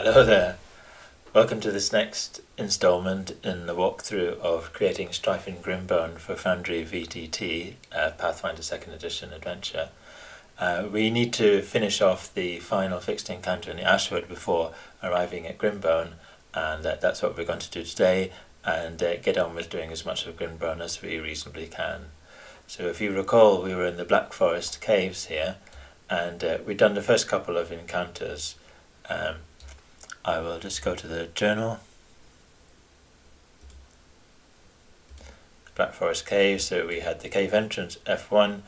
Hello there. Welcome to this next installment in the walkthrough of creating Strife in Grimbone for Foundry VTT, Pathfinder 2nd Edition adventure. We need to finish off the final fixed encounter in the Ashwood before arriving at Grimbone, and that's what we're going to do today, and get on with doing as much of Grimbone as we reasonably can. So if you recall, we were in the Blackforest caves here, and we'd done the first couple of encounters. I will just go to the journal. Blackforest cave, so we had the cave entrance F1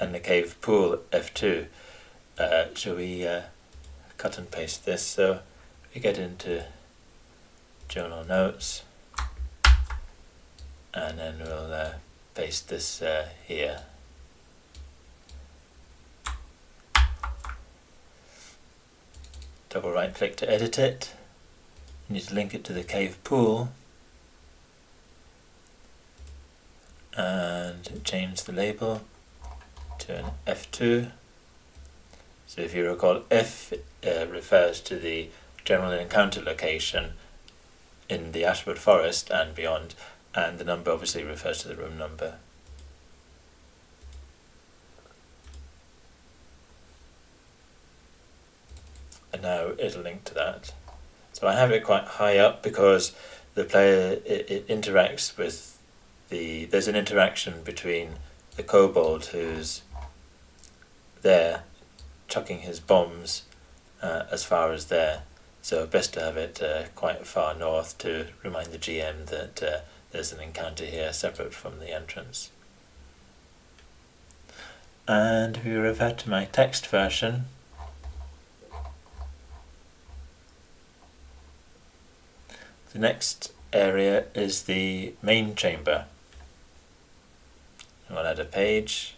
and the cave pool F2. Shall we cut and paste this? So we get into journal notes, and then we'll paste this here. Double right click to edit it. You need to link it to the cave pool and change the label to an F2. So if you recall, F refers to the general encounter location in the Ashwood Forest and beyond, and the number obviously refers to the room number. And now it'll link to that. So I have it quite high up because the player it interacts with there's an interaction between the kobold who's there chucking his bombs as far as there. So best to have it quite far north to remind the GM that there's an encounter here separate from the entrance. And if we revert to my text version, the next area is the main chamber. We'll add a page.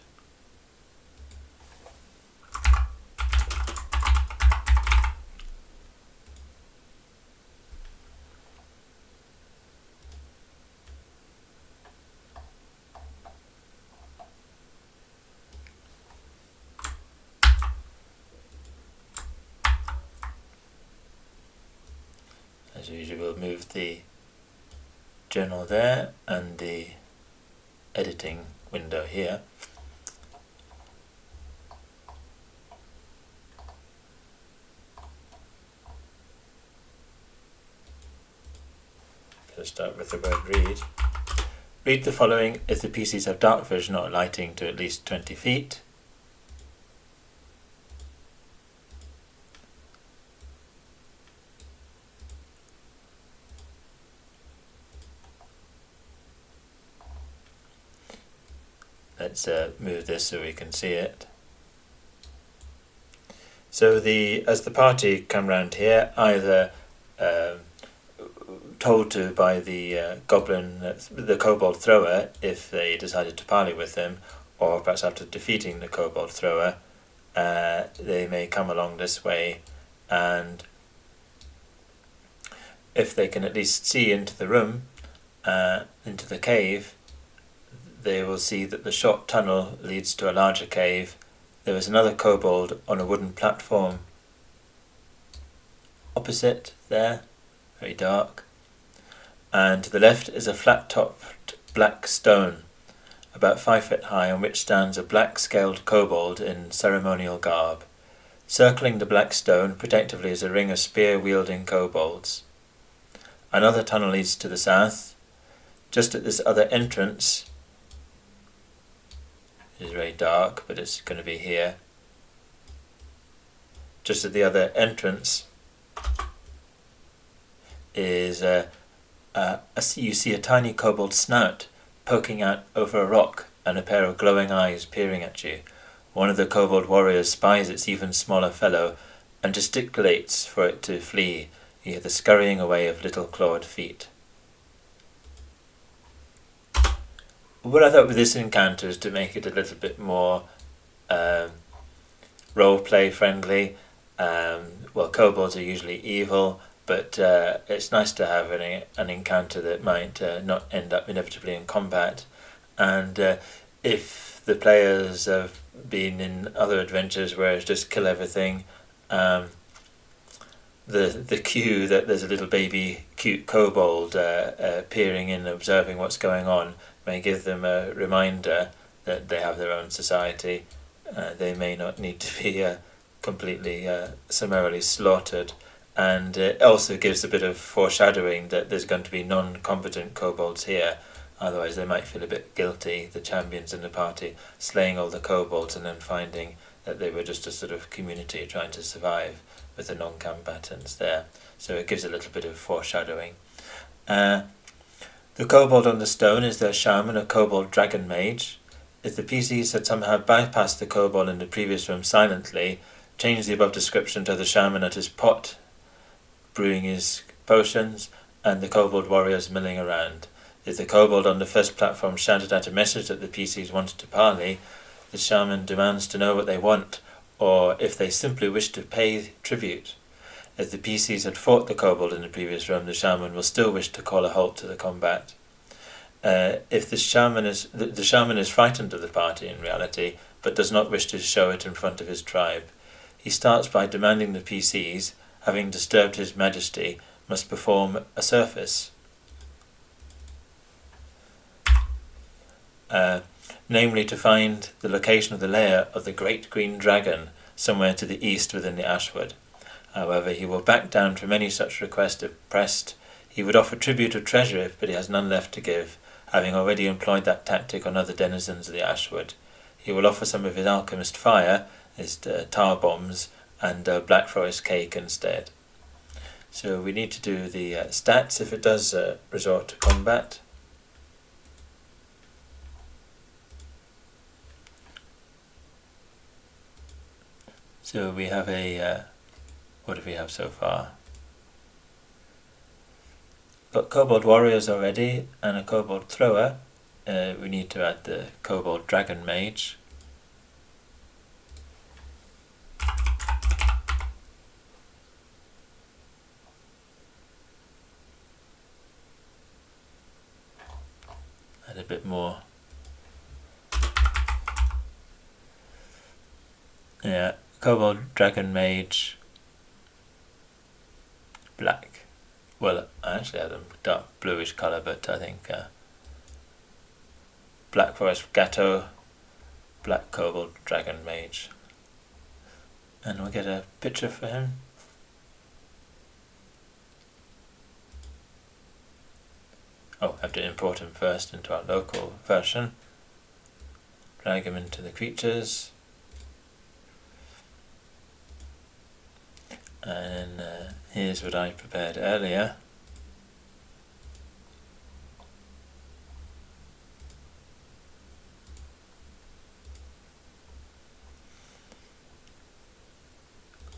As usual, we'll move the journal there and the editing window here. Let's start with the word read. Read the following if the PCs have dark vision or lighting to at least 20 feet. Let's move this so we can see it. So as the party come round here, either told to by the the kobold thrower if they decided to parley with him, or perhaps after defeating the kobold thrower, they may come along this way, and if they can at least see into the room, into the cave, they will see that the short tunnel leads to a larger cave. There is another kobold on a wooden platform opposite there, very dark. And to the left is a flat-topped black stone, about 5 feet high, on which stands a black-scaled kobold in ceremonial garb. Circling the black stone protectively is a ring of spear-wielding kobolds. Another tunnel leads to the south. Just at this other entrance, it is very dark, but it's going to be here. Just at the other entrance is you see a tiny kobold snout poking out over a rock and a pair of glowing eyes peering at you. One of the kobold warriors spies its even smaller fellow and gesticulates for it to flee. You hear the scurrying away of little clawed feet. What I thought with this encounter is to make it a little bit more role-play friendly. Well, kobolds are usually evil, but it's nice to have an encounter that might not end up inevitably in combat. And if the players have been in other adventures where it's just kill everything, the cue that there's a little baby cute kobold peering in, observing what's going on, may give them a reminder that they have their own society. They may not need to be completely summarily slaughtered, and it also gives a bit of foreshadowing that there's going to be non-competent kobolds here. Otherwise they might feel a bit guilty, the champions in the party, slaying all the kobolds and then finding that they were just a sort of community trying to survive with the non-combatants there. So it gives a little bit of foreshadowing. The kobold on the stone is their shaman, a kobold dragon mage. If the PCs had somehow bypassed the kobold in the previous room silently, changed the above description to the shaman at his pot, brewing his potions, and the kobold warriors milling around. If the kobold on the first platform shouted out a message that the PCs wanted to parley, the shaman demands to know what they want, or if they simply wish to pay tribute. If the PCs had fought the kobold in the previous room, the shaman will still wish to call a halt to the combat. If the shaman is frightened of the party in reality, but does not wish to show it in front of his tribe. He starts by demanding the PCs, having disturbed his majesty, must perform a service. Namely to find the location of the lair of the great green dragon somewhere to the east within the Ashwood. However, he will back down from any such request if pressed. He would offer tribute of treasure, but he has none left to give, having already employed that tactic on other denizens of the Ashwood. He will offer some of his alchemist fire, his tar bombs, and Blackforest cake instead. So we need to do the stats if it does resort to combat. So we have a, what do we have so far? Got kobold warriors already and a kobold thrower. We need to add the kobold dragon mage. Add a bit more. Yeah. Kobold dragon mage, black. Well, I actually had a dark bluish colour, but I think Blackforest Gatto, black kobold dragon mage. And we'll get a picture for him. Oh, I have to import him first into our local version. Drag him into the creatures. And here's what I prepared earlier.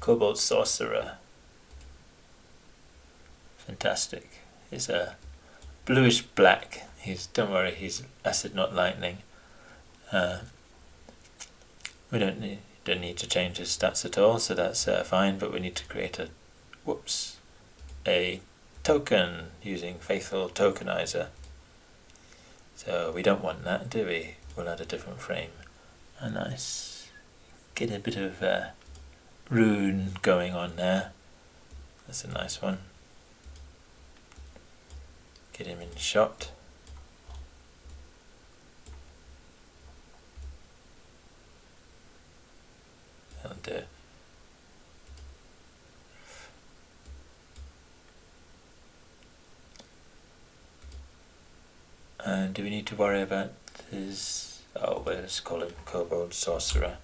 Kobold sorcerer. Fantastic. He's a bluish black. Don't worry, he's acid not lightning. We don't need to change his stats at all, so that's fine, but we need to create a token using Faithful Tokenizer. So we don't want that, do we? We'll add a different frame. A nice, get a bit of rune going on there. That's a nice one. Get him in shot. And do we need to worry about his... Oh, well, let's call him Kobold Sorcerer.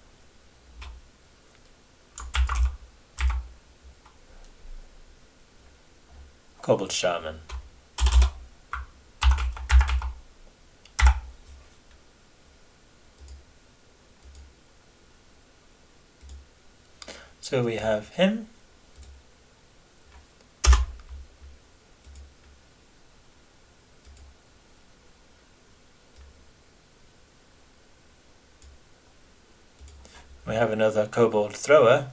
Kobold Shaman. So we have him. We have another kobold thrower.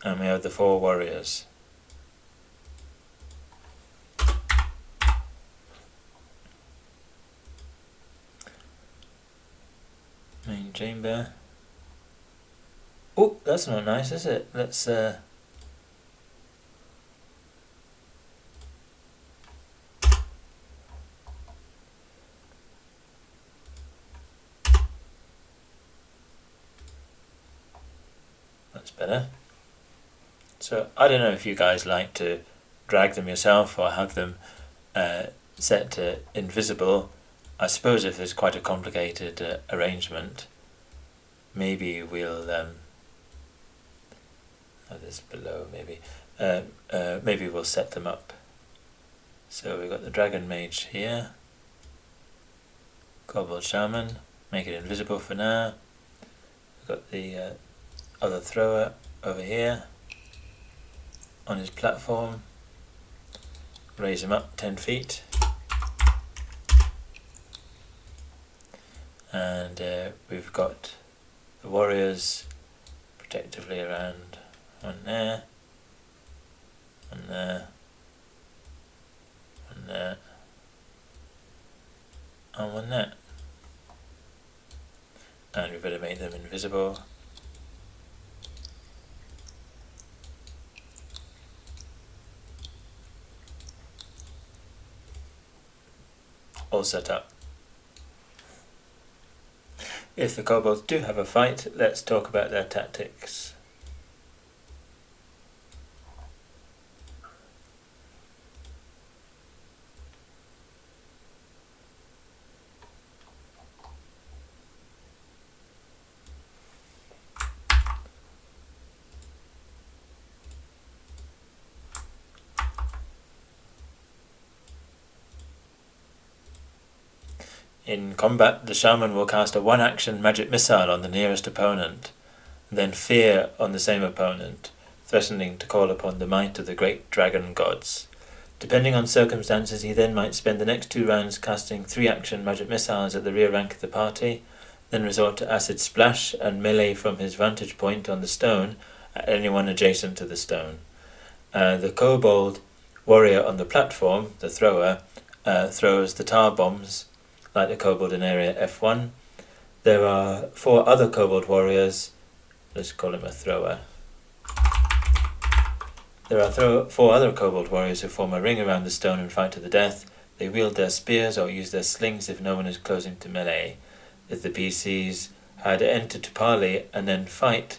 And we have the 4 warriors. Main chamber. Oh, that's not nice, is it? Let's that's better. So I don't know if you guys like to drag them yourself or have them set to invisible. I suppose if there's quite a complicated arrangement, maybe we'll this below maybe maybe we'll set them up. So we've got the Dragon Mage here, Kobold Shaman, make it invisible for now. We've got the other thrower over here on his platform, raise him up 10 feet, and we've got the warriors protectively around one there, one there, one there, and one there. And we better make them invisible. All set up. If the kobolds do have a fight, let's talk about their tactics. In combat, the shaman will cast a one-action magic missile on the nearest opponent, then fear on the same opponent, threatening to call upon the might of the great dragon gods. Depending on circumstances, he then might spend the next 2 rounds casting 3-action magic missiles at the rear rank of the party, then resort to acid splash and melee from his vantage point on the stone at anyone adjacent to the stone. The kobold warrior on the platform, the thrower, throws the tar bombs like the kobold in area F1. There are 4 other kobold warriors, let's call him a thrower. There are 4 other kobold warriors who form a ring around the stone and fight to the death. They wield their spears or use their slings if no one is closing to melee. If the PCs had entered to parley and then fight,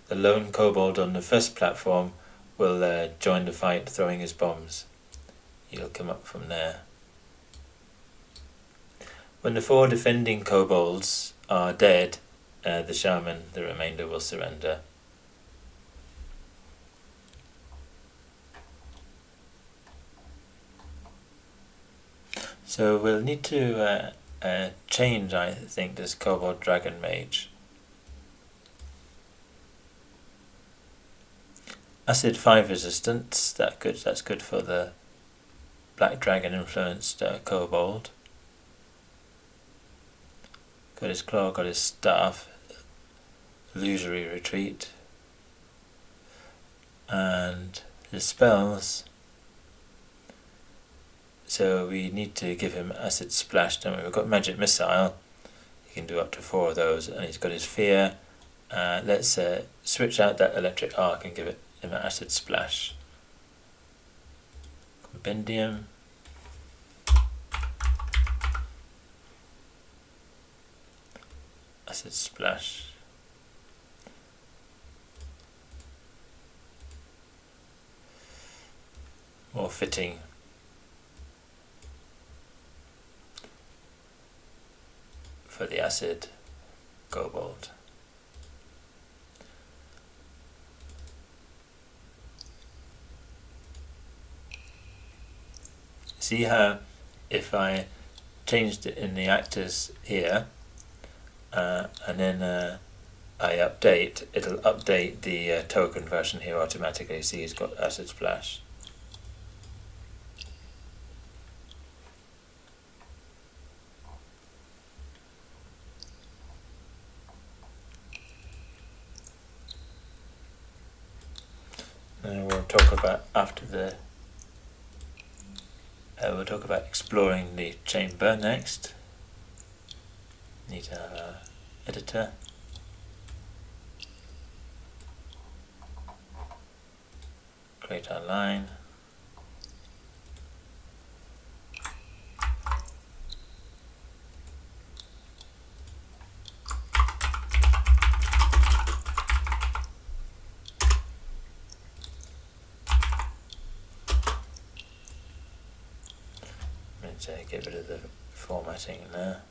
the lone kobold on the first platform will join the fight throwing his bombs. He'll come up from there. When the 4 defending kobolds are dead, the shaman, the remainder, will surrender. So we'll need to change, I think, this kobold dragon mage. Acid 5 resistance, that's good for the black dragon influenced kobold. Got his claw, got his staff, illusory retreat, and his spells. So we need to give him acid splash, don't we? We've got magic missile, he can do up to 4 of those, and he's got his fear. Let's switch out that electric arc and give him an acid splash. Compendium. Acid splash. More fitting. For the acid kobold. See how if I changed it in the actors here, and then I update, it'll update the token version here automatically. See, he's got acid splash. And we'll talk about after the. We'll talk about exploring the chamber next. Need to have an editor. create our line. Let's get rid of the formatting there.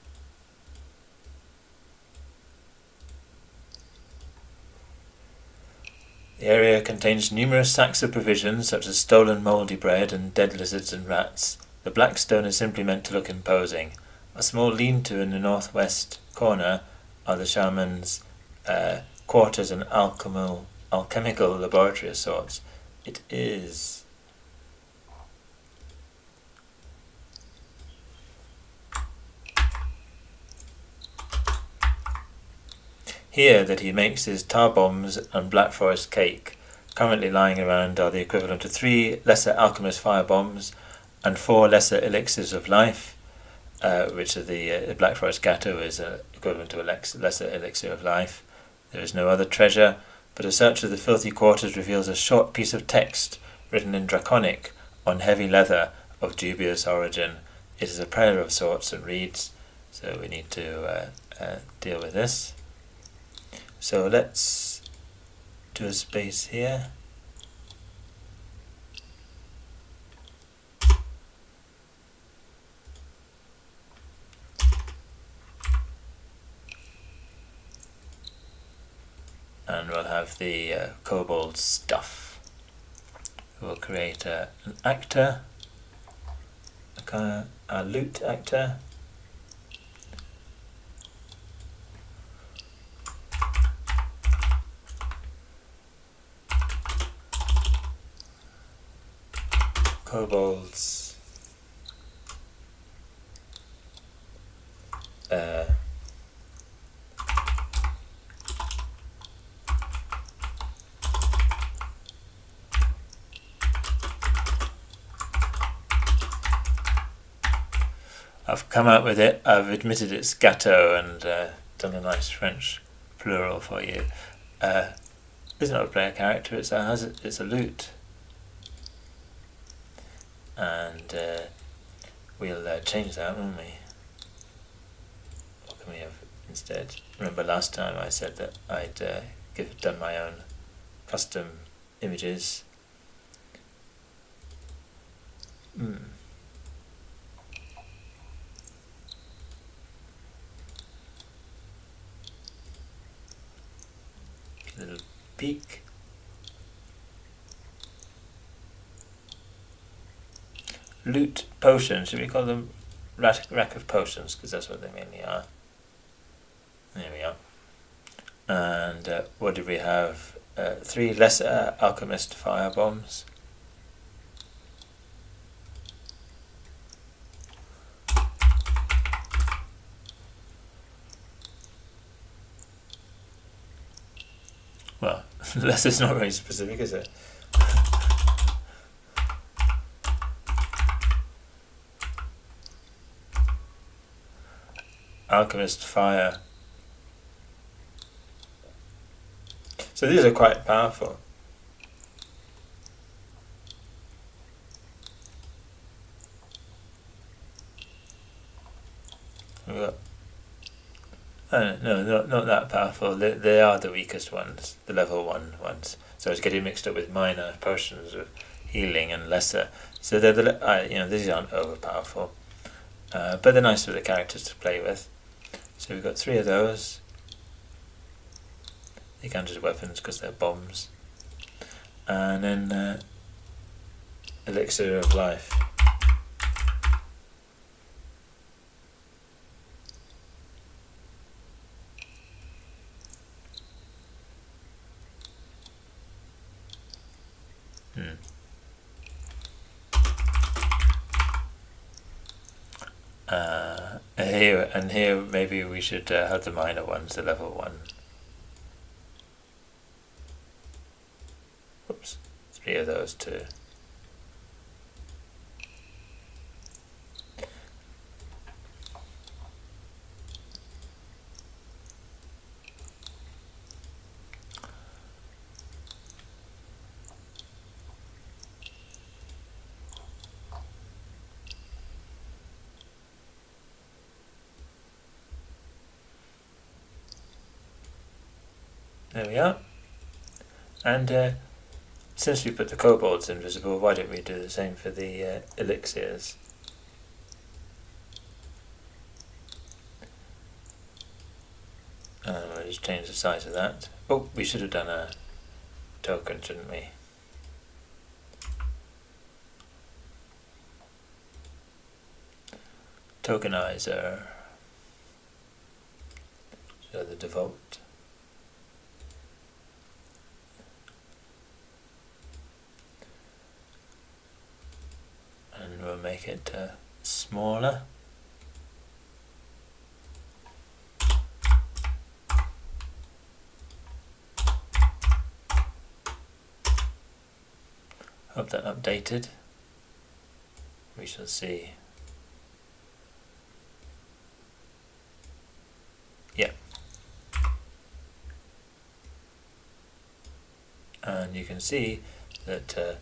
The area contains numerous sacks of provisions, such as stolen mouldy bread and dead lizards and rats. The black stone is simply meant to look imposing. A small lean-to in the northwest corner are the shaman's quarters and alchemical laboratory of sorts. It is. Here that he makes his tar bombs and Blackforest cake. Currently lying around are the equivalent of 3 lesser alchemist fire bombs and 4 lesser elixirs of life, which are the Blackforest gatto is equivalent to a lesser elixir of life. There is no other treasure, but a search of the filthy quarters reveals a short piece of text written in Draconic on heavy leather of dubious origin. It is a prayer of sorts and reads, so we need to deal with this. So let's do a space here. And we'll have the kobold stuff. We'll create an actor, a loot actor. Kobolds, I've come out with it. I've admitted it's gatto and done a nice French plural for you. It's not a player character, it's a loot. And we'll change that, won't we? What can we have instead? Remember last time I said that I'd done my own custom images. Little peak. Loot potions. Should we call them rack of potions? Because that's what they mainly are. There we are. And what did we have? 3 lesser alchemist fire bombs. Well, lesser is not very specific, is it? Alchemist fire. So these are quite powerful. We've got, no, not that powerful. They are the weakest ones, the level 1 ones. So it's getting mixed up with minor potions of healing and lesser. So they're these aren't overpowerful, but they're nice for the characters to play with. So we've got 3 of those. They count as weapons because they're bombs. And then elixir of life. Here maybe we should have the minor ones, the level 1. Oops, 3 of those too. There we are. And since we put the kobolds invisible, why don't we do the same for the elixirs? We'll just change the size of that. Oh, we should have done a token, shouldn't we? Tokenizer. So the default. And we'll make it smaller. Hope that updated. We shall see. Yeah. And you can see that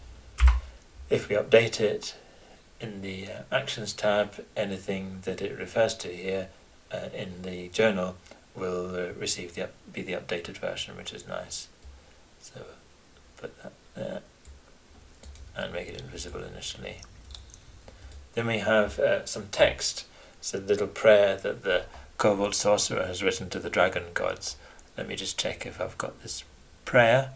if we update it in the Actions tab, anything that it refers to here in the journal will receive be the updated version, which is nice. So put that there and make it invisible initially. Then we have some text. It's a little prayer that the Kobold Sorcerer has written to the dragon gods. Let me just check if I've got this prayer.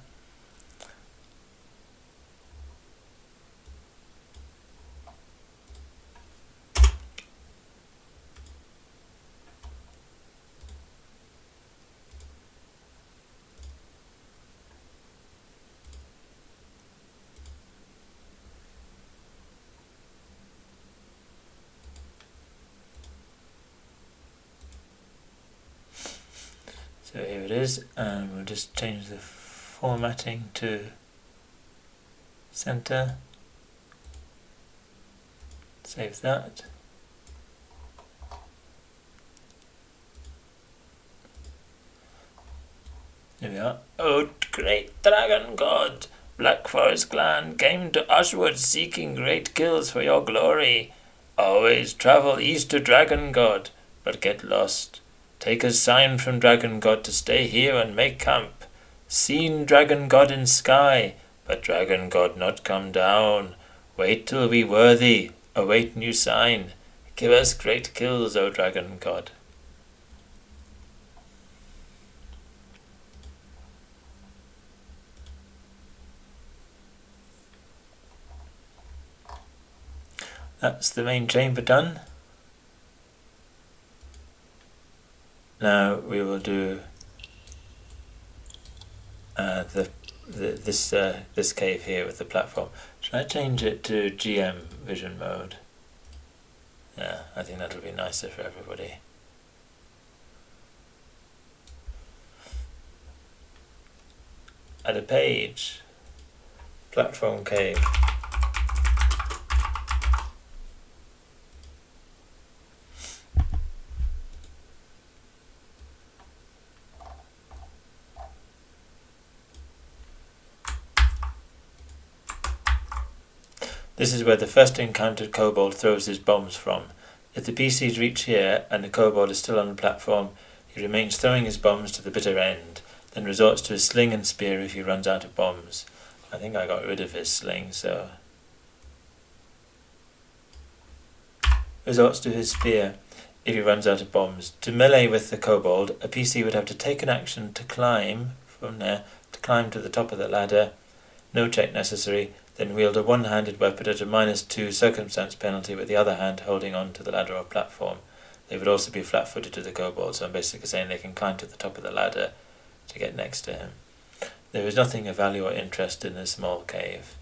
So here it is, and we'll just change the formatting to center. Save that. There we are. Oh, great dragon god! Blackforest clan came to Ashwood seeking great kills for your glory. Always travel east to Dragon God, but get lost. Take a sign from Dragon God to stay here and make camp. Seen Dragon God in sky, but Dragon God not come down. Wait till we worthy, await new sign. Give us great kills, O Dragon God. That's the main chamber done. Now we will do this cave here with the platform. Should I change it to GM vision mode? Yeah, I think that'll be nicer for everybody. Add a page. Platform cave. This is where the first encountered kobold throws his bombs from. If the PCs reach here and the kobold is still on the platform, he remains throwing his bombs to the bitter end, then resorts to his sling and spear if he runs out of bombs. I think I got rid of his sling, so... Resorts to his spear if he runs out of bombs. To melee with the kobold, a PC would have to take an action to climb from there, to climb to the top of the ladder. No check necessary. Then wield a one-handed weapon at a -2 circumstance penalty with the other hand holding on to the ladder or platform. They would also be flat-footed to the kobold, so I'm basically saying they can climb to the top of the ladder to get next to him. There is nothing of value or interest in this small cave.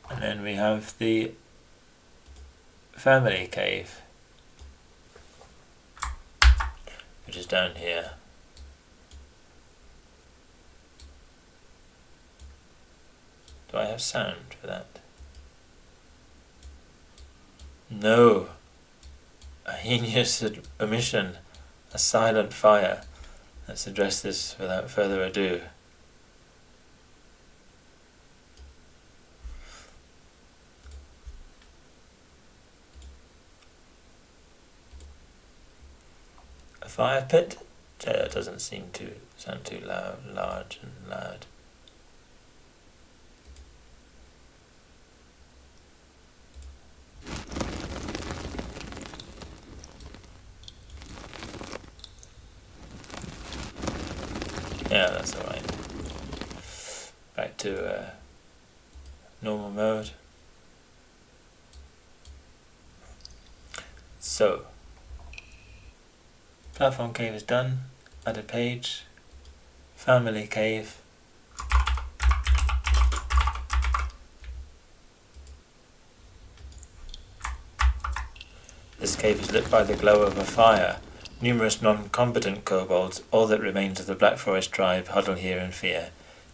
And then we have the family cave, which is down here. Do I have sound for that? No. A heinous omission. A silent fire. Let's address this without further ado. a fire pit. It doesn't seem to sound too large and loud. Yeah, that's alright. Back to normal mode. So, platform cave is done. Add a page. Family cave. This cave is lit by the glow of a fire. Numerous non-combatant kobolds, all that remains of the Blackforest tribe, huddle here in fear.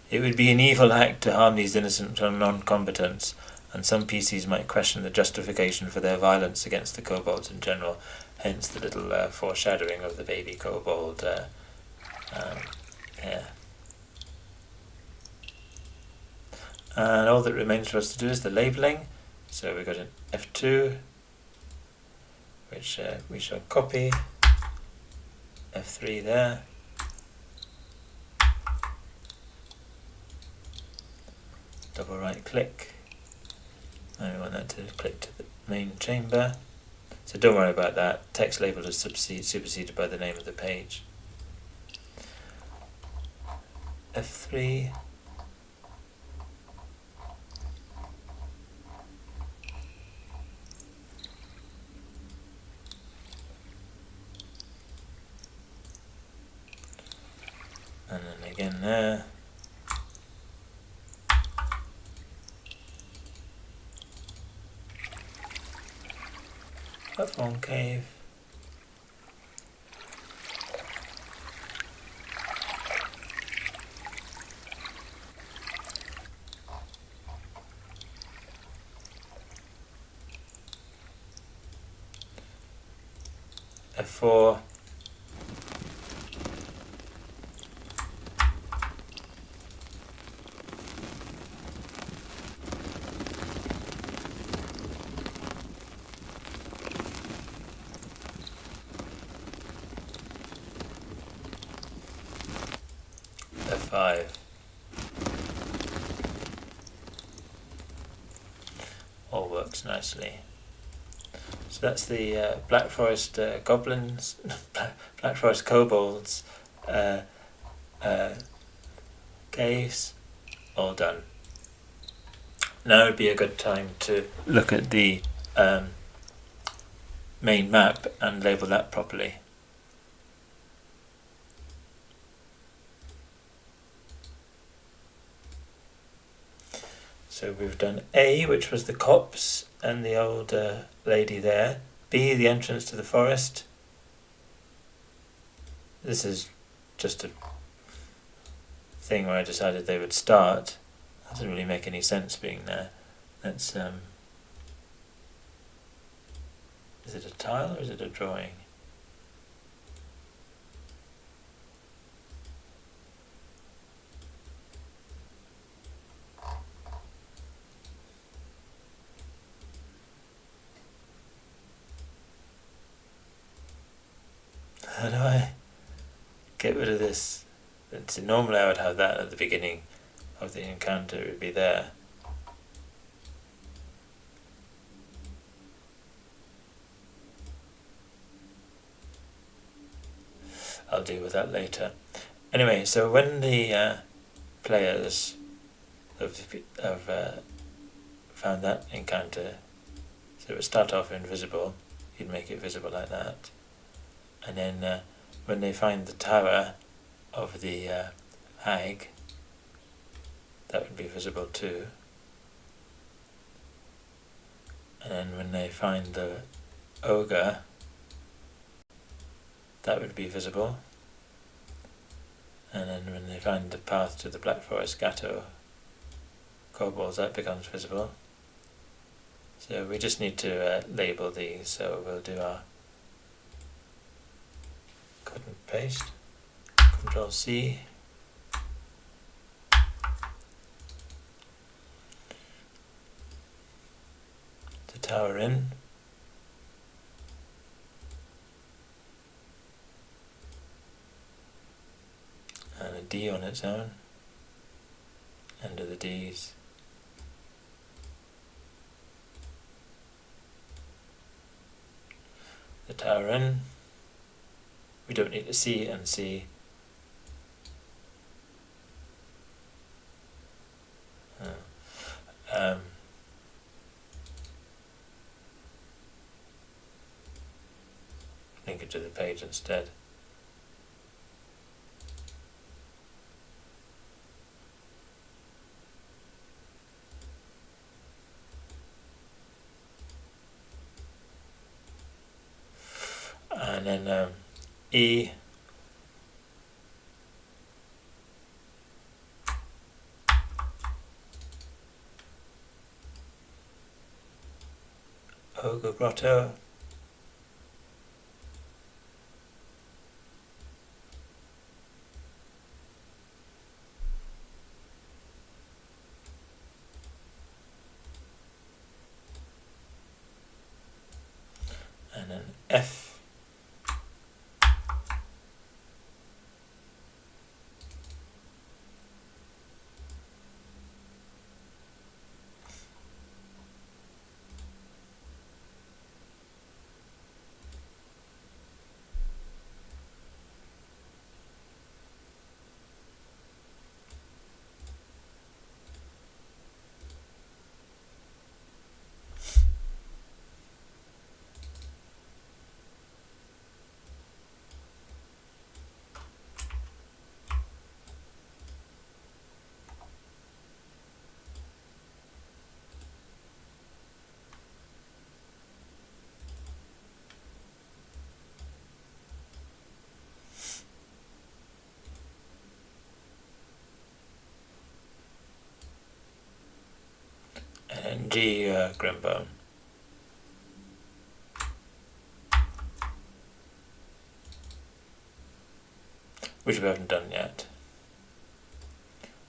It would be an evil act to harm these innocent non-combatants, and some PCs might question the justification for their violence against the kobolds in general, hence the little foreshadowing of the baby kobold here. And all that remains for us to do is the labelling. So we've got an F2, which we shall copy, F3 there, double right click, and we want that to click to the main chamber. So don't worry about that, text label is superseded by the name of the page. F3, and then again there. Platform cave. F4. F5. All works nicely. So that's the Blackforest goblins, Blackforest kobolds caves, all done. Now would be a good time to look at the main map and label that properly. So we've done A, which was the copse and the old lady there. B, the entrance to the forest. This is just a thing where I decided they would start. That doesn't really make any sense being there. That's is it a tile or is it a drawing? How do I get rid of this? So normally I would have that at the beginning of the encounter, it would be there. I'll deal with that later. Anyway, so when the players have found that encounter, so it would start off invisible, you'd make it visible like that. And then when they find the tower of the hag, that would be visible too. And then when they find the ogre, that would be visible. And then when they find the path to the Blackforest Gatto kobolds, that becomes visible. So we just need to label these, so we'll do our cut and paste, Control C, the tower in, D on its own, end of the Ds. The tower in. We don't need a C and C. Link it to the page instead. And then E. Ogre Grotto. And then F. And G, Grimbone. Which we haven't done yet.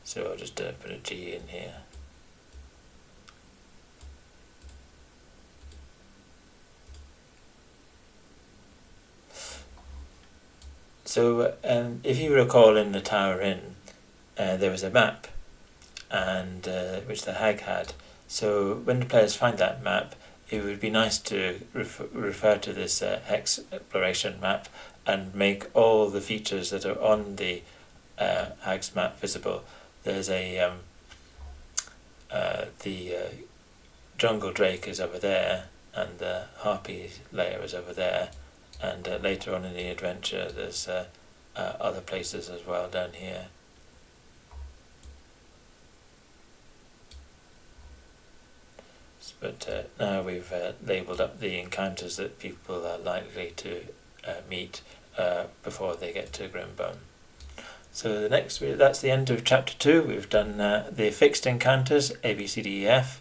So I'll just put a G in here. So if you recall in the Tower Inn, there was a map, and which the hag had. So when the players find that map, it would be nice to refer to this hexploration map and make all the features that are on the hag's map visible. There's a the jungle drake is over there, and the harpy layer is over there, and later on in the adventure there's other places as well down here. But now we've labelled up the encounters that people are likely to meet before they get to Grimbone. So that's the end of chapter 2. We've done the fixed encounters, A, B, C, D, E, F,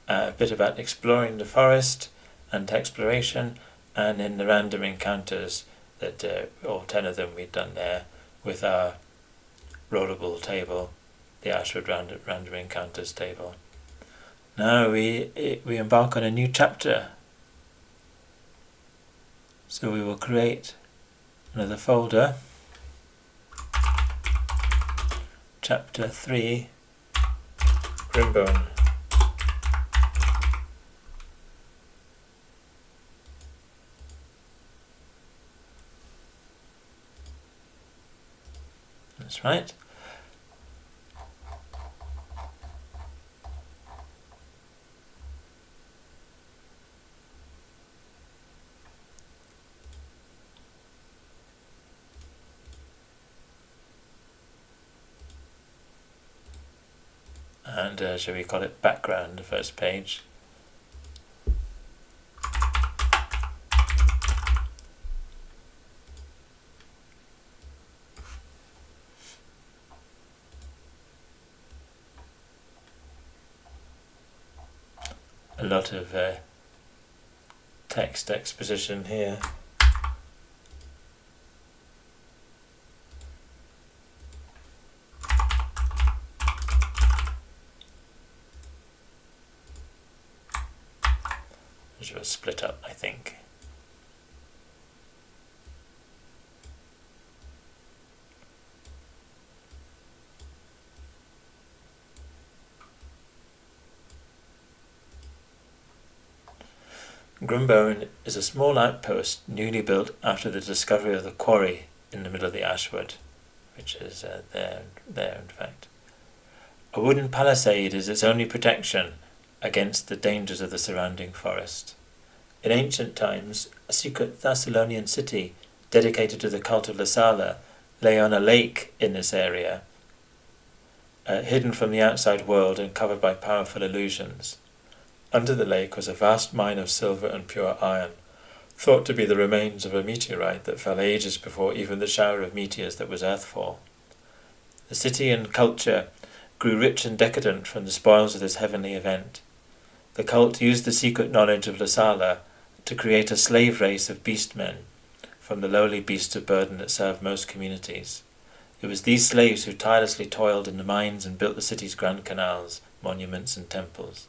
a bit about exploring the forest and exploration, and in the random encounters that all 10 of them we've done there with our rollable table, the Ashford random encounters table. Now we embark on a new chapter. So we will create another folder, chapter 3, Grimbone. That's right. And shall we call it background, the first page? A lot of text exposition here. Which was split up, I think. Grimbone is a small outpost newly built after the discovery of the quarry in the middle of the Ashwood, which is there in fact. A wooden palisade is its only protection against the dangers of the surrounding forest. In ancient times, a secret Thessalonian city dedicated to the cult of Lasala lay on a lake in this area, hidden from the outside world and covered by powerful illusions. Under the lake was a vast mine of silver and pure iron, thought to be the remains of a meteorite that fell ages before even the shower of meteors that was Earthfall. The city and culture grew rich and decadent from the spoils of this heavenly event. The cult used the secret knowledge of Lasala to create a slave race of beastmen from the lowly beasts of burden that served most communities. It was these slaves who tirelessly toiled in the mines and built the city's grand canals, monuments and temples.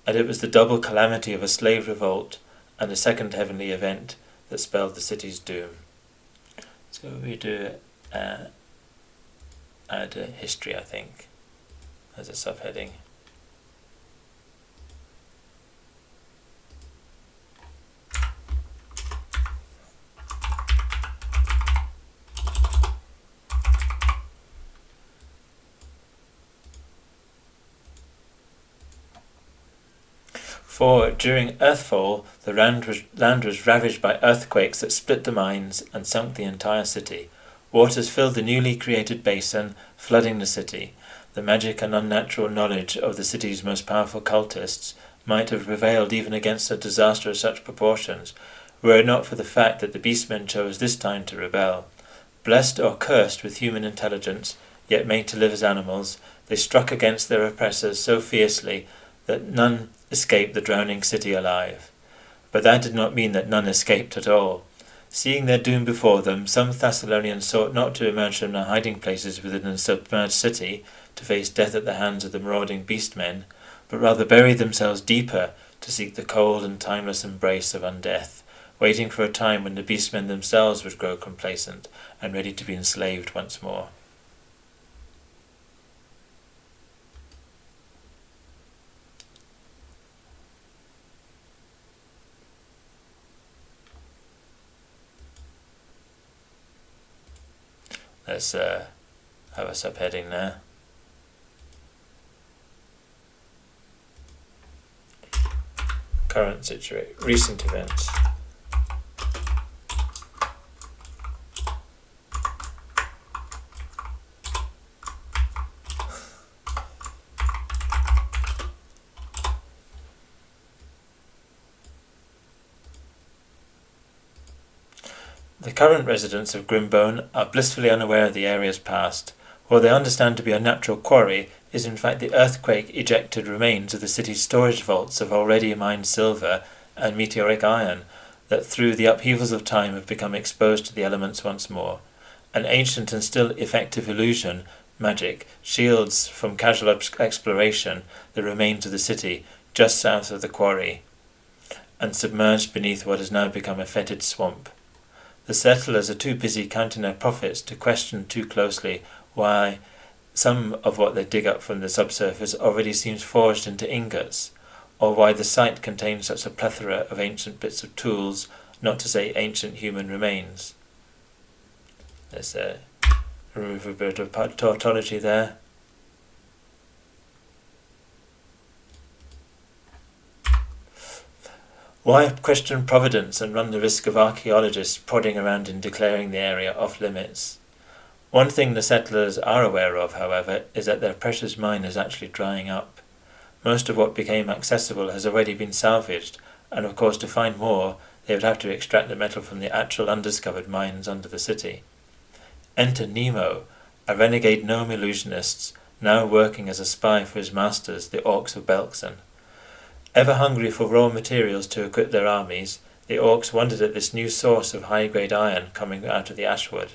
And it was the double calamity of a slave revolt and a second heavenly event that spelled the city's doom. So we do add history, I think, as a subheading. For during Earthfall, the land was ravaged by earthquakes that split the mines and sunk the entire city. Waters filled the newly created basin, flooding the city. The magic and unnatural knowledge of the city's most powerful cultists might have prevailed even against a disaster of such proportions, were it not for the fact that the beastmen chose this time to rebel. Blessed or cursed with human intelligence, yet made to live as animals, they struck against their oppressors so fiercely that none escaped the drowning city alive. But that did not mean that none escaped at all. Seeing their doom before them, some Thessalonians sought not to emerge from their hiding places within the submerged city to face death at the hands of the marauding beastmen, but rather buried themselves deeper to seek the cold and timeless embrace of undeath, waiting for a time when the beastmen themselves would grow complacent and ready to be enslaved once more. Let's have a subheading there. Current situation, recent events. The current residents of Grimbone are blissfully unaware of the area's past. What they understand to be a natural quarry is in fact the earthquake-ejected remains of the city's storage vaults of already mined silver and meteoric iron that through the upheavals of time have become exposed to the elements once more. An ancient and still effective illusion, magic, shields from casual exploration the remains of the city just south of the quarry and submerged beneath what has now become a fetid swamp. The settlers are too busy counting their profits to question too closely why some of what they dig up from the subsurface already seems forged into ingots, or why the site contains such a plethora of ancient bits of tools, not to say ancient human remains. Let's remove a bit of tautology there. Why question providence and run the risk of archaeologists prodding around and declaring the area off limits? One thing the settlers are aware of, however, is that their precious mine is actually drying up. Most of what became accessible has already been salvaged, and of course to find more they would have to extract the metal from the actual undiscovered mines under the city. Enter Nemo, a renegade gnome illusionist, now working as a spy for his masters, the Orcs of Belkzen. Ever hungry for raw materials to equip their armies, the Orcs wondered at this new source of high-grade iron coming out of the Ashwood.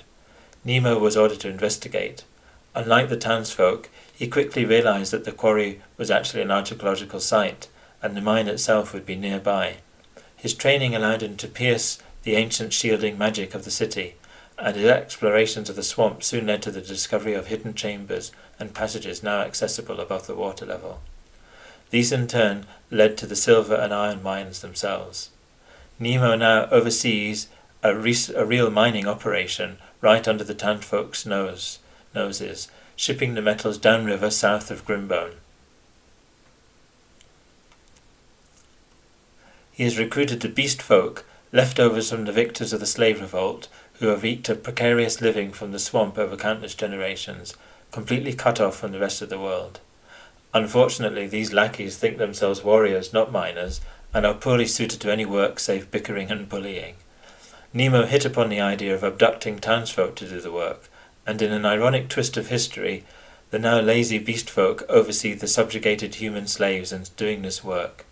Nemo was ordered to investigate. Unlike the townsfolk, he quickly realized that the quarry was actually an archaeological site, and the mine itself would be nearby. His training allowed him to pierce the ancient shielding magic of the city, and his explorations of the swamp soon led to the discovery of hidden chambers and passages now accessible above the water level. These in turn led to the silver and iron mines themselves. Nemo now oversees a real mining operation right under the townfolk's noses, shipping the metals downriver south of Grimbone. He has recruited the beast folk, leftovers from the victors of the slave revolt, who have eked a precarious living from the swamp over countless generations, completely cut off from the rest of the world. Unfortunately, these lackeys think themselves warriors, not miners, and are poorly suited to any work save bickering and bullying. Nemo hit upon the idea of abducting townsfolk to do the work, and in an ironic twist of history, the now lazy beast folk oversee the subjugated human slaves in doing this work.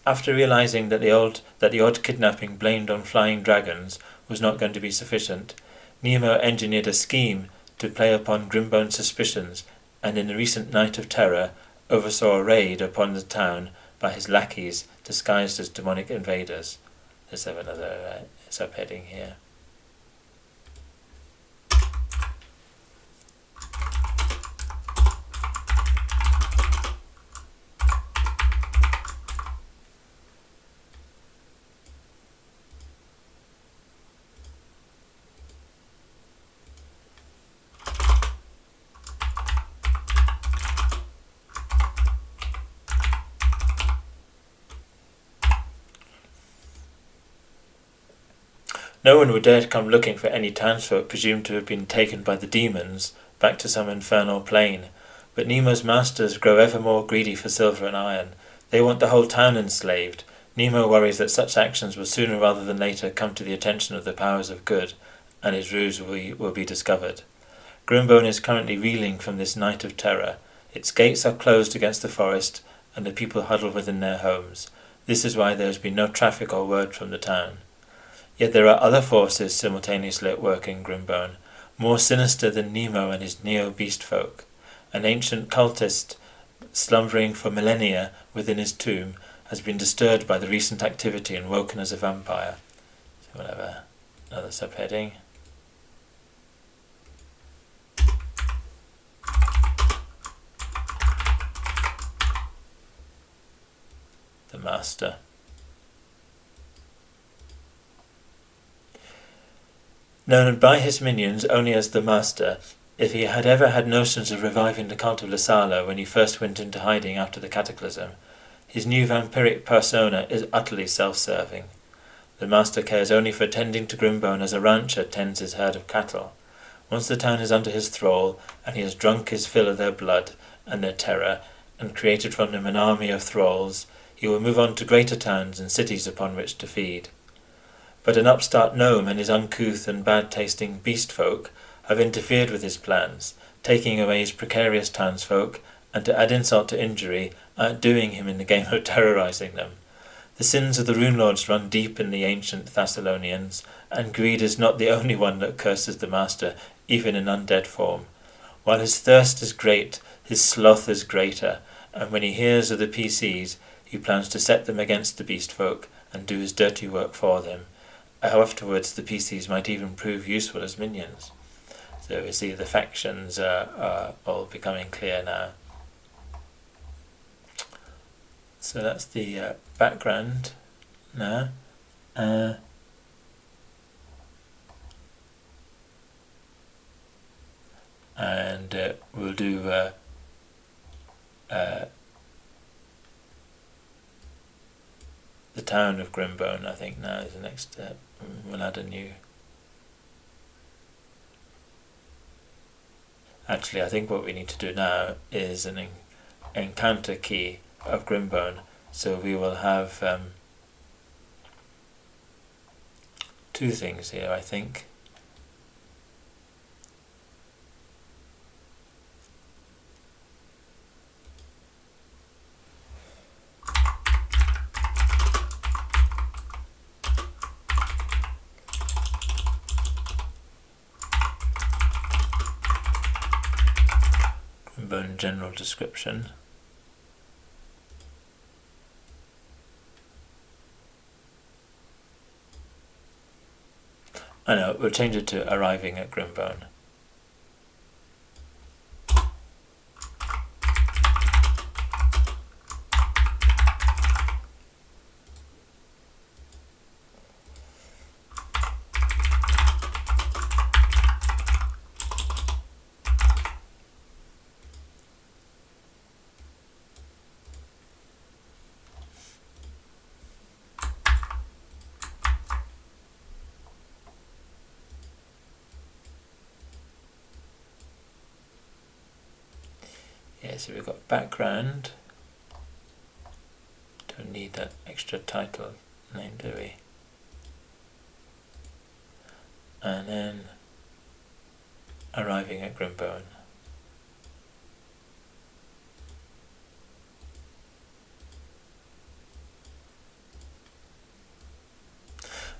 After realizing that the odd kidnapping blamed on flying dragons was not going to be sufficient, Nemo engineered a scheme to play upon Grimbone's suspicions, and in the recent Night of Terror oversaw a raid upon the town by his lackeys disguised as demonic invaders. Let's have another subheading here. No one would dare to come looking for any townsfolk presumed to have been taken by the demons back to some infernal plane, but Nemo's masters grow ever more greedy for silver and iron. They want the whole town enslaved. Nemo worries that such actions will sooner rather than later come to the attention of the powers of good, and his ruse will be discovered. Grimbone is currently reeling from this night of terror. Its gates are closed against the forest, and the people huddle within their homes. This is why there has been no traffic or word from the town. Yet there are other forces simultaneously at work in Grimbone, more sinister than Nemo and his neo-beast folk. An ancient cultist, slumbering for millennia within his tomb, has been disturbed by the recent activity and woken as a vampire. So we'll have another subheading. The Master. Known by his minions only as the Master, if he had ever had notions of reviving the cult of Lasala when he first went into hiding after the cataclysm, his new vampiric persona is utterly self-serving. The Master cares only for tending to Grimbone as a rancher tends his herd of cattle. Once the town is under his thrall, and he has drunk his fill of their blood and their terror, and created from them an army of thralls, he will move on to greater towns and cities upon which to feed. But an upstart gnome and his uncouth and bad-tasting beast folk have interfered with his plans, taking away his precarious townsfolk, and to add insult to injury, outdoing him in the game of terrorizing them. The sins of the Rune Lords run deep in the ancient Thessalonians, and greed is not the only one that curses the Master, even in undead form. While his thirst is great, his sloth is greater, and when he hears of the PCs, he plans to set them against the beast folk and do his dirty work for them. Afterwards, the PCs might even prove useful as minions. So we see the factions are all becoming clear now. So that's the background now. And we'll do the town of Grimbone, I think, now is the next step. We'll add a new... Actually, I think what we need to do now is an encounter key of Grimbone. So we will have two things here, I think. Grimbone general description. I know, we'll change it to arriving at Grimbone. Okay, so we've got background. Don't need that extra title name, do we? And then arriving at Grimbone.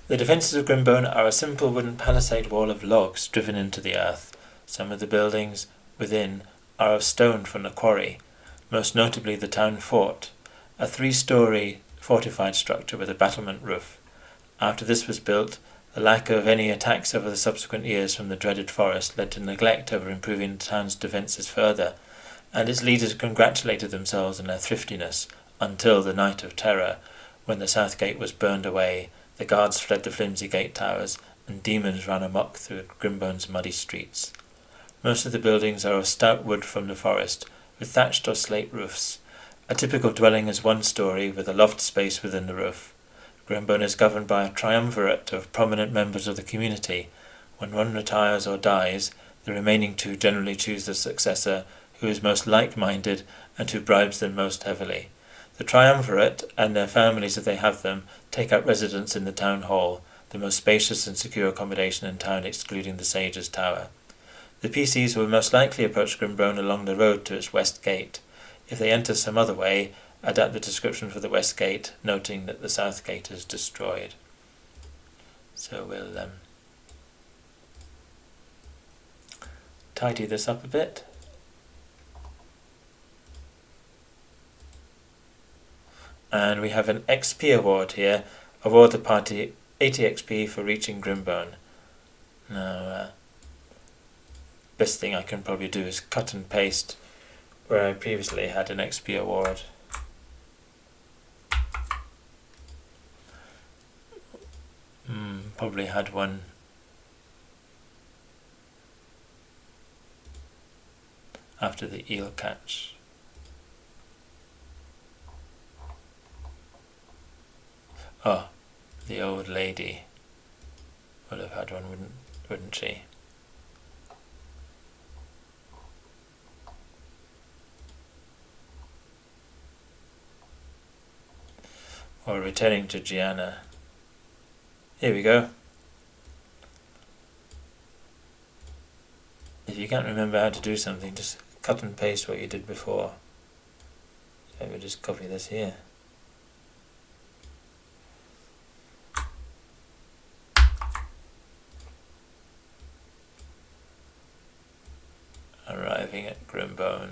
The defences of Grimbone are a simple wooden palisade wall of logs driven into the earth. Some of the buildings within are of stone from the quarry, most notably the town fort, a 3-storey fortified structure with a battlement roof. After this was built, the lack of any attacks over the subsequent years from the dreaded forest led to neglect over improving the town's defences further, and its leaders congratulated themselves on their thriftiness until the night of terror, when the south gate was burned away, the guards fled the flimsy gate towers, and demons ran amok through Grimbone's muddy streets. Most of the buildings are of stout wood from the forest, with thatched or slate roofs. A typical dwelling is 1 storey, with a loft space within the roof. Grimbone is governed by a triumvirate of prominent members of the community. When one retires or dies, the remaining 2 generally choose the successor, who is most like-minded and who bribes them most heavily. The triumvirate, and their families if they have them, take up residence in the town hall, the most spacious and secure accommodation in town excluding the Sage's Tower. The PCs will most likely approach Grimbone along the road to its west gate. If they enter some other way, adapt the description for the west gate, noting that the south gate is destroyed. So we'll tidy this up a bit. And we have an XP award here. Award the party 80 XP for reaching Grimbone. Now, best thing I can probably do is cut and paste where I previously had an XP award. Probably had one after the eel catch. Oh, the old lady would have had one, wouldn't she? Or returning to Gianna. Here we go. If you can't remember how to do something, just cut and paste what you did before. So we'll just copy this here. Arriving at Grimbone.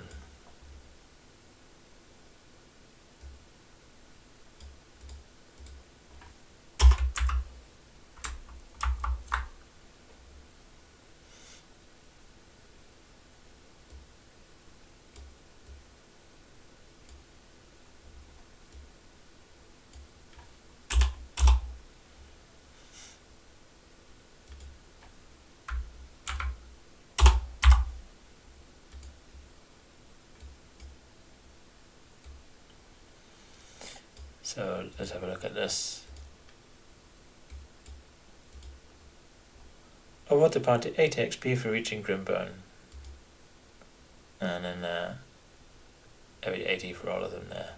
So let's have a look at this. Award the party 80 XP for reaching Grimbone. And then 80 for all of them there.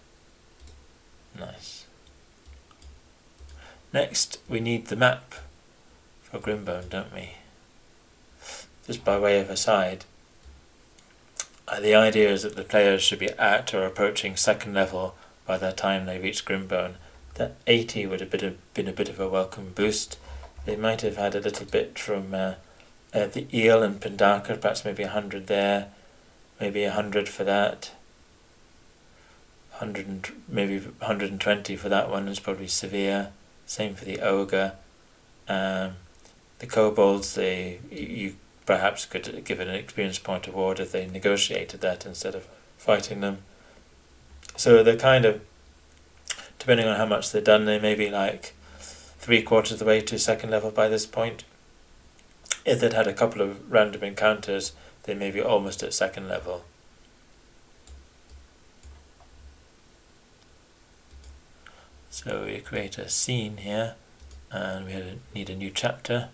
Nice. Next we need the map for Grimbone, don't we? Just by way of aside, the idea is that the players should be at or approaching 2nd level by the time they reach Grimbone. That 80 would have been a bit of a welcome boost. They might have had a little bit from the eel and Pindaka, perhaps maybe 100 there, maybe 100 for that. 100 maybe 120 for that one is probably severe. Same for the ogre. The kobolds, you perhaps could give it an experience point award if they negotiated that instead of fighting them. So they're kind of, depending on how much they've done, they may be like 3/4 of the way to 2nd level by this point. If they'd had a couple of random encounters, they may be almost at 2nd level. So we create a scene here, and we need a new chapter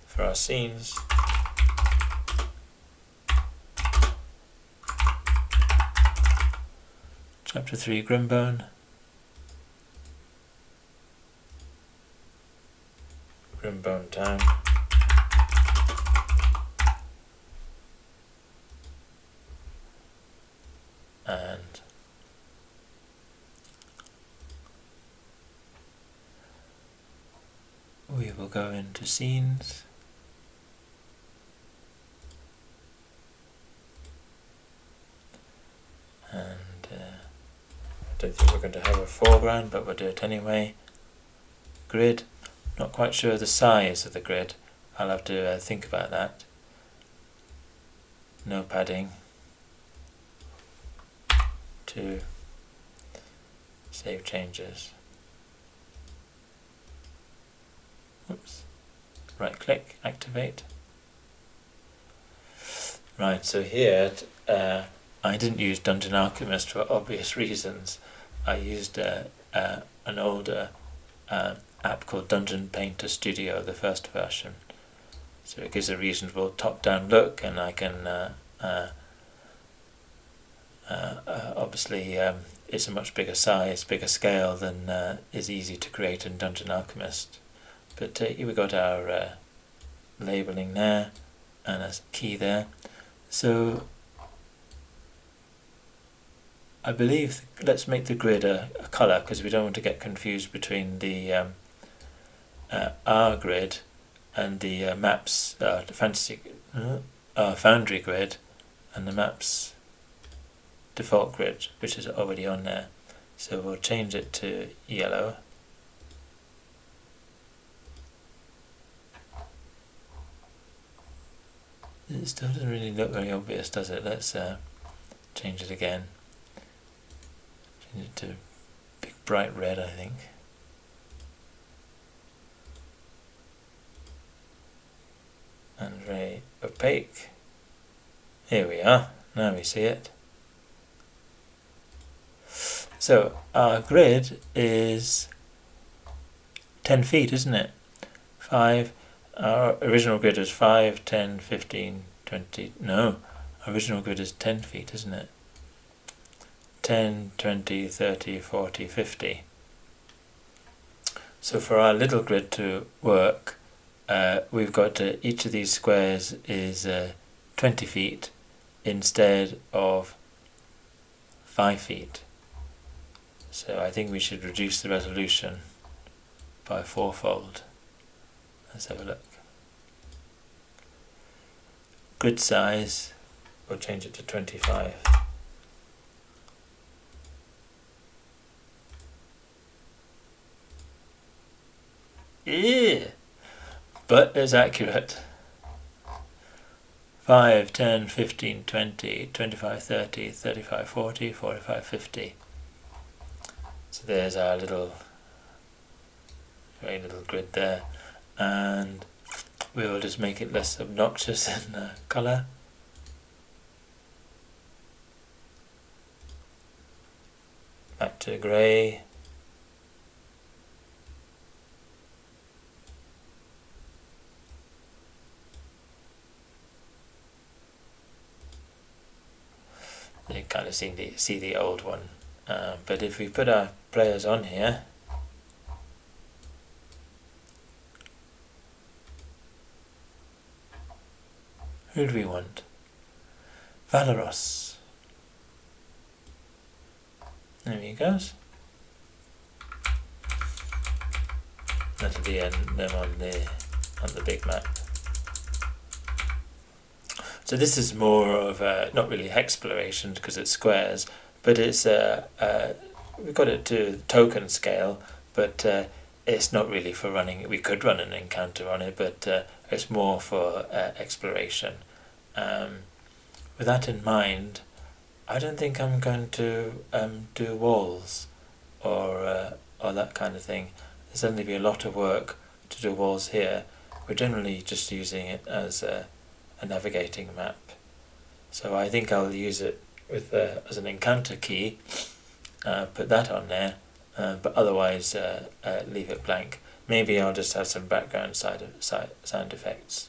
for our scenes. Chapter 3 Grimbone. Grimbone Town. And we will go into scenes. And I don't think we're going to have a foreground, but we'll do it anyway. Grid. Not quite sure the size of the grid. I'll have to think about that. No padding. 2. Save changes. Oops. Right click, activate. Right, so here I didn't use Dungeon Alchemist for obvious reasons. I used an older app called Dungeon Painter Studio, the first version. So it gives a reasonable top-down look, and I can obviously it's a much bigger size, bigger scale than is easy to create in Dungeon Alchemist. But here we got our labeling there and a key there. So I believe let's make the grid a color, because we don't want to get confused between the our grid and the maps, the Foundry grid and the maps default grid, which is already on there. So we'll change it to yellow. It still doesn't really look very obvious, does it? Let's change it again. Change it to big bright red, I think. And very opaque. Here we are. Now we see it. So our grid is 10 feet, isn't it? 5. Our original grid is 5, 10, 15, 20. No, our original grid is 10 feet, isn't it? 10, 20, 30, 40, 50. So for our little grid to work, we've got each of these squares is 20 feet instead of 5 feet. So I think we should reduce the resolution by 4-fold. Let's have a look. Grid size, we'll change it to 25. Yeah, but it's accurate. 5, 10, 15, 20, 25, 30, 35, 40, 45, 50. So there's our very little grid there. And we will just make it less obnoxious in colour. Back to grey. You kind of see the old one. But if we put our players on here, who do we want? Valeros. There he goes. That'll be them on the big map. So this is more of not really hexploration because it's squares, but it's we've got it to token scale, but it's not really for running. We could run an encounter on it, but it's more for exploration. With that in mind, I don't think I'm going to do walls or that kind of thing. There's going to be a lot of work to do walls here. We're generally just using it as a navigating map. So I think I'll use it with as an encounter key, put that on there, but otherwise leave it blank. Maybe I'll just have some background sound effects.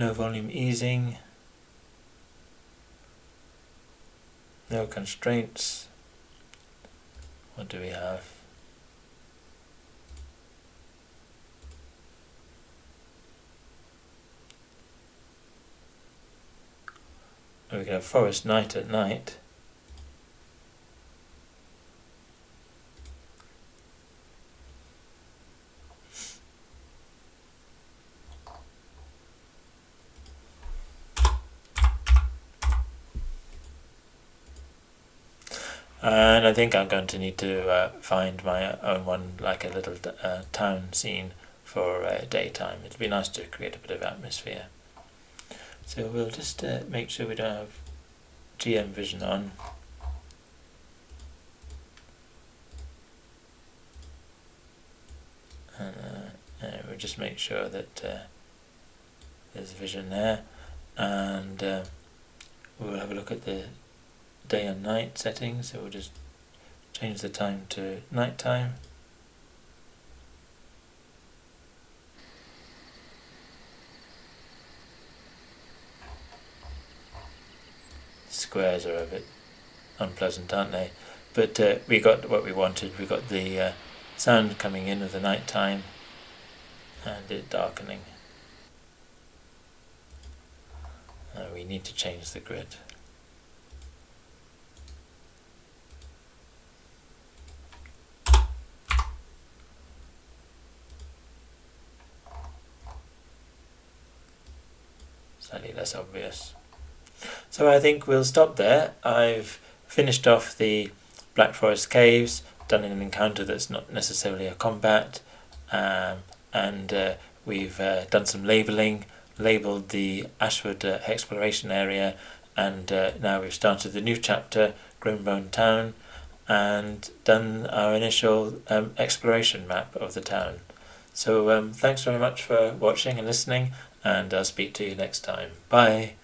no volume easing, no constraints. What do we have? We can have forest night at night. And I think I'm going to need to find my own one, like a little town scene for daytime. It'd be nice to create a bit of atmosphere. So we'll just make sure we don't have GM vision on. And we'll just make sure that there's vision there. And we'll have a look at the day and night settings, so we'll just change the time to night time. Squares are a bit unpleasant, aren't they? But we got what we wanted. We got the sound coming in of the night time and it darkening. We need to change the grid. Slightly less obvious. So I think we'll stop there. I've finished off the Blackforest caves, done an encounter that's not necessarily a combat, and we've done some labelling, labelled the Ashwood hexploration area, and now we've started the new chapter, Grimbone town, and done our initial exploration map of the town. So thanks very much for watching and listening, and I'll speak to you next time. Bye!